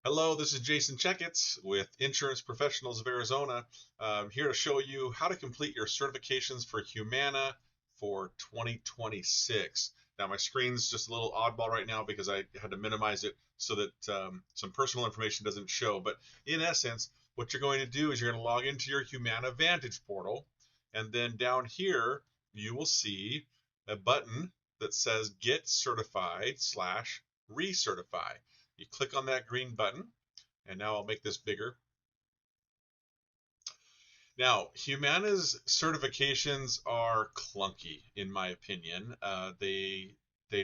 Hello, this is Jason Checketts with Insurance Professionals of Arizona. I'm here to show you how to complete your certifications for Humana for 2026. Now, my screen's just a little oddball right now because I had to minimize it so that some personal information doesn't show. But in essence, what you're going to do is you're going to log into your Humana Vantage portal, and then down here, you will see a button that says Get Certified slash Recertify. You click on that green button, and now I'll make this bigger. Now, Humana's certifications are clunky, in my opinion. They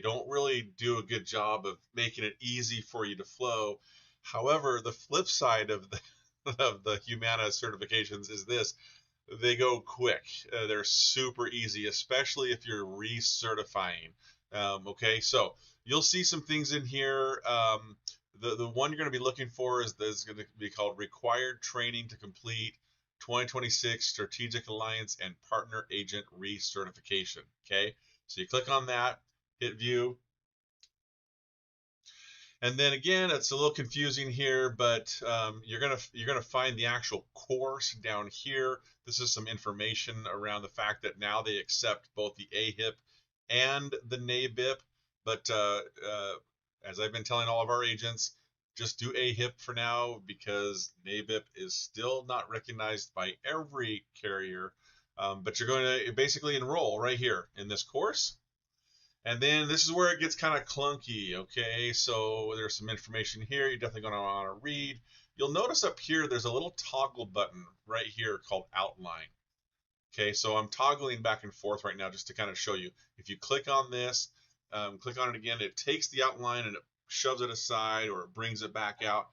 don't really do a good job of making it easy for you to flow. However, the flip side of the of the Humana certifications is this: they go quick. They're super easy, especially if you're recertifying. Okay, so you'll see some things in here. The one you're going to be looking for is going to be called Required Training to Complete 2026 Strategic Alliance and Partner Agent Recertification. Okay, so you click on that, hit View, and then again, it's a little confusing here, but you're gonna find the actual course down here. This is some information around the fact that now they accept both the AHIP and the NABIP. But as I've been telling all of our agents, just do AHIP for now because NABIP is still not recognized by every carrier. But you're going to basically enroll right here in this course. And then this is where it gets kind of clunky, okay? So there's some information here you're definitely going to want to read. You'll notice up here there's a little toggle button right here called Outline. Okay, so I'm toggling back and forth right now just to kind of show you. If you click on this, click on it again, it takes the outline and it shoves it aside or it brings it back out.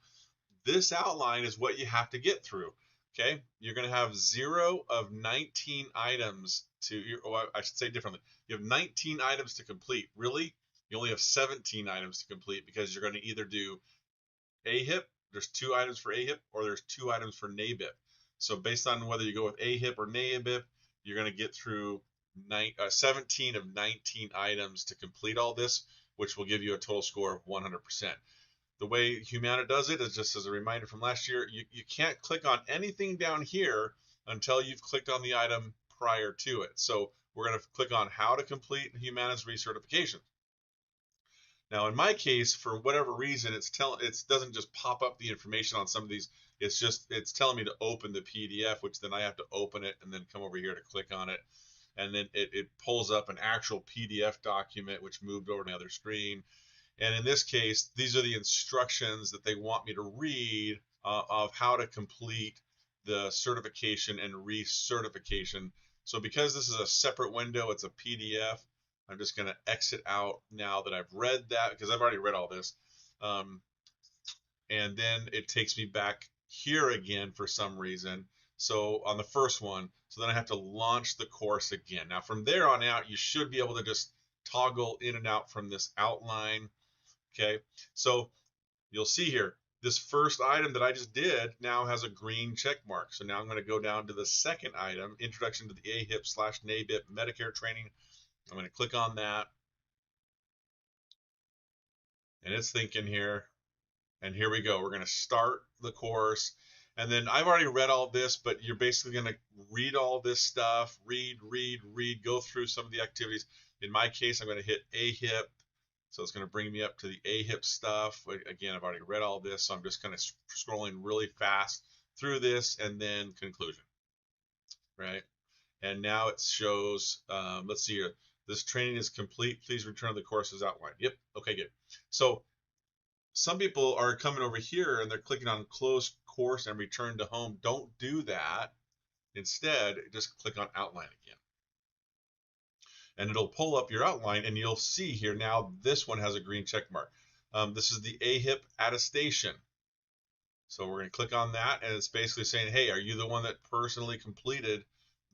This outline is what you have to get through. Okay, you're going to have 0 of 19 items to, or I should say differently, you have 19 items to complete. Really, you only have 17 items to complete because you're going to either do AHIP, there's 2 items for AHIP, or there's 2 items for NABIP. So based on whether you go with AHIP or NABIP, you're going to get through 17 of 19 items to complete all this, which will give you a total score of 100%. The way Humana does it is just as a reminder from last year, you can't click on anything down here until you've clicked on the item prior to it. So we're going to click on how to complete Humana's recertification. Now, in my case, for whatever reason, it doesn't just pop up the information on some of these. It's telling me to open the PDF, which then I have to open it and then come over here to click on it, and then it pulls up an actual PDF document which moved over to the other screen. And in this case, these are the instructions that they want me to read of how to complete the certification and recertification. So because this is a separate window, it's a PDF, I'm just going to exit out now that I've read that because I've already read all this. Um, and then it takes me back here again for some reason. So on the first one, so then I have to launch the course again. Now from there on out, you should be able to just toggle in and out from this outline. Okay, so you'll see here, this first item that I just did now has a green check mark. So now I'm going to go down to the second item, Introduction to the AHIP slash NABIP Medicare Training. I'm going to click on that, and it's thinking here. And here we go. We're going to start the course. And then I've already read all this, but you're basically going to read all this stuff, read, go through some of the activities. In my case, I'm going to hit AHIP. So it's going to bring me up to the AHIP stuff. Again, I've already read all this, so I'm just kind of scrolling really fast through this and then conclusion, right? And now it shows, let's see here. This training is complete. Please return to the courses outlined. Yep. Okay, good. So some people are coming over here and they're clicking on close course and return to home. Don't do that. Instead, just click on outline again. And it'll pull up your outline and you'll see here now this one has a green check mark. This is the AHIP attestation. So we're going to click on that and it's basically saying, hey, are you the one that personally completed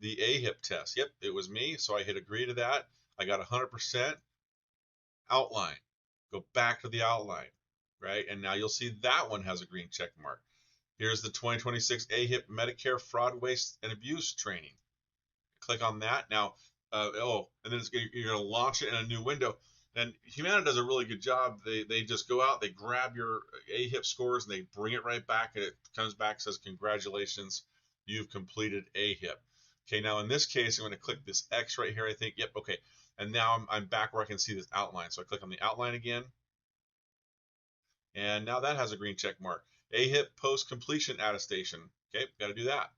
the AHIP test? Yep, it was me. So I hit agree to that. I got 100% outline. Go back to the outline, right? And now you'll see that one has a green check mark. Here's the 2026 AHIP Medicare Fraud, Waste, and Abuse Training. Click on that. Now, and then you're going to launch it in a new window. And Humana does a really good job. They just go out, they grab your AHIP scores, and they bring it right back, and it comes back and says, congratulations, you've completed AHIP. Okay, now in this case, I'm going to click this X right here. I think, yep, okay. And now I'm back where I can see this outline. So I click on the outline again. And now that has a green check mark. AHIP post-completion attestation. Okay, got to do that.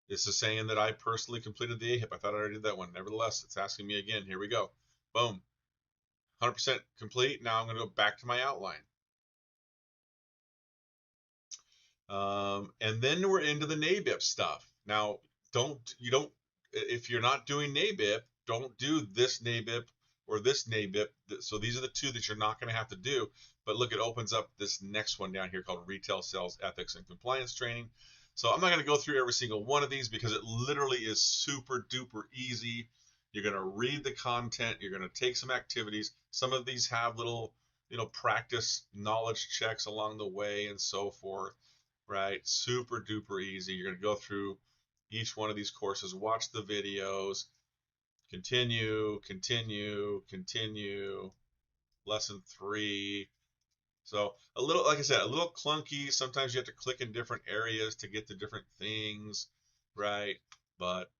This is saying that I personally completed the AHIP. I thought I already did that one. Nevertheless, it's asking me again. Here we go. Boom. 100% complete. Now I'm going to go back to my outline. And then we're into the NABIP stuff. Now, if you're not doing NABIP, don't do this NABIP or this NABIP. So these are the two that you're not going to have to do. But look, it opens up this next one down here called Retail Sales Ethics and Compliance Training. So I'm not going to go through every single one of these because it literally is super duper easy. You're going to read the content. You're going to take some activities. Some of these have little, practice knowledge checks along the way and so forth, right? Super duper easy. You're going to go through each one of these courses, watch the videos, continue, continue, continue. Lesson 3. So a little, like I said, a little clunky. Sometimes you have to click in different areas to get to different things, right? But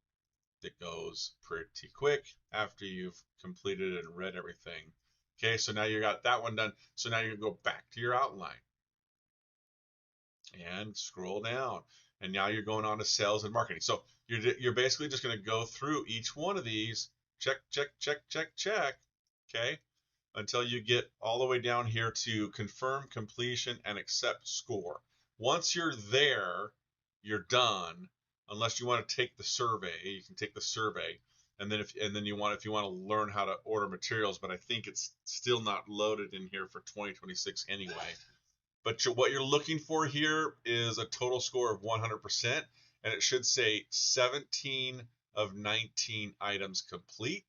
it goes pretty quick after you've completed and read everything. Okay, so now you got that one done. So now you're gonna go back to your outline and scroll down. And now you're going on to sales and marketing. So you're basically just gonna go through each one of these, check, check, check, check, check, okay, until you get all the way down here to confirm completion and accept score. Once you're there, you're done. Unless you want to take the survey, you can take the survey, and then if you want to learn how to order materials, but I think it's still not loaded in here for 2026 anyway. But what you're looking for here is a total score of 100%, and it should say 17 of 19 items complete.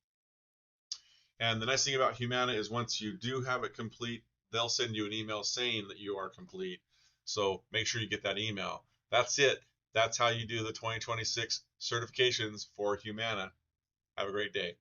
And the nice thing about Humana is once you do have it complete, they'll send you an email saying that you are complete. So make sure you get that email. That's it. That's how you do the 2026 certifications for Humana. Have a great day.